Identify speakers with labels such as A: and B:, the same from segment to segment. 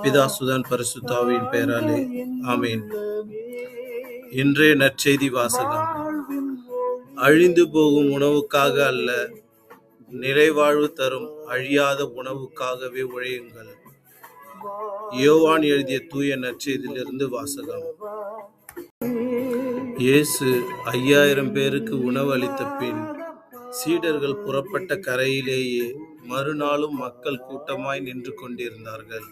A: பிதா சுதன் பரிசுத்தாவின் பெயராலே ஆமேன். இன்றைய நற்செய்தி வாசகம். அழிந்து போகும் உணவுக்காக அல்ல, நிலைவாழ்வு தரும் அழியாத உணவுக்காகவே உழையுங்கள். யோவான் எழுதிய தூய நற்செய்தியிலிருந்து வாசகம். இயேசு 5000 பேருக்கு உணவு அளித்த பின் சீடர்கள் புறப்பட்ட கரையிலேயே மறுநாளும் மக்கள் கூட்டமாய் நின்று கொண்டிருந்தார்கள்.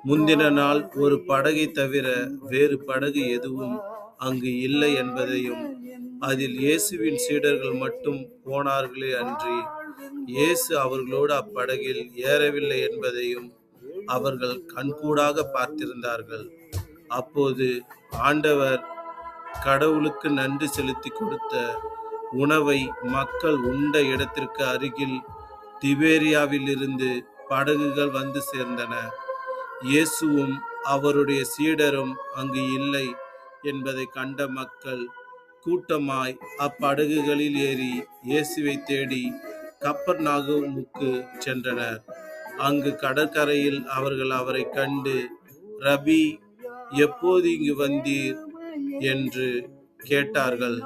A: முந்தின நாள் ஒரு படகை தவிர வேறு படகு எதுவும் அங்கு இல்லை என்பதையும், அதில் இயேசுவின் சீடர்கள் மட்டும் போனார்களே அன்றி இயேசு அவர்களோடு அப்படகில் ஏறவில்லை என்பதையும் அவர்கள் கண்கூடாக பார்த்திருந்தார்கள். அப்போது ஆண்டவர் கடவுளுக்கு நன்றி செலுத்தி கொடுத்த உணவை மக்கள் உண்ட இடத்திற்கு அருகில் திபேரியாவிலிருந்து படகுகள் வந்து சேர்ந்தன. இயேசுவும் அவருடைய சீடரும் அங்கு இல்லை என்பதை கண்ட மக்கள் கூட்டமாய் அப்படகுகளில் ஏறி இயேசுவை தேடி கப்பர்நாகுமுக்கு சென்றனர். அங்கு கடற்கரையில் அவர்கள் அவரை கண்டு, ரபி, எப்போது இங்கு வந்தீர் என்று கேட்டார்கள்.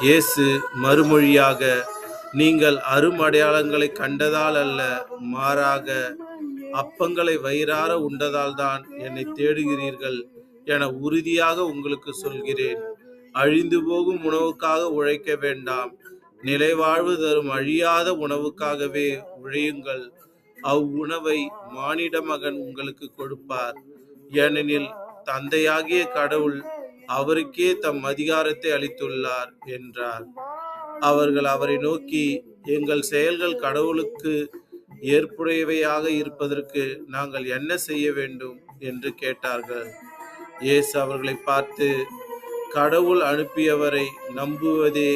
A: இயேசு மறுமொழியாக, நீங்கள் அருமடையாளங்களை கண்டதால் அல்ல, மாறாக அப்பங்களை வயிறார உண்டதால் தான் என்னை தேடுகிறீர்கள் என உறுதியாக உங்களுக்கு சொல்கிறேன். அழிந்து போகும் உணவுக்காக உழைக்க வேண்டாம், நிலைவாழ்வு தரும் அழியாத உணவுக்காகவே உழையுங்கள். அவ்வுணவை மானிட மகன் உங்களுக்கு கொடுப்பார். ஏனெனில் தந்தையாகிய கடவுள் அவருக்கே தம் அதிகாரத்தை அளித்துள்ளார் என்றார். அவர்கள் அவரை நோக்கி, எங்கள் செயல்கள் கடவுளுக்கு ஏற்புடையவையாக இருப்பதற்கு நாங்கள் என்ன செய்ய வேண்டும் என்று கேட்டார்கள். இயேசு அவர்களை பார்த்து, கடவுள் அனுப்பியவரை நம்புவதே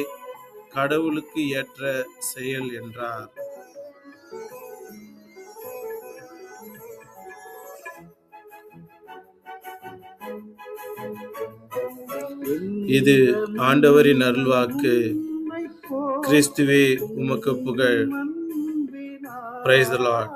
A: கடவுளுக்கு ஏற்ற செயல் என்றார். இது ஆண்டவரின் அருள்வாக்கு. கிறிஸ்துவே உமக்கு புகழ். Praise the Lord.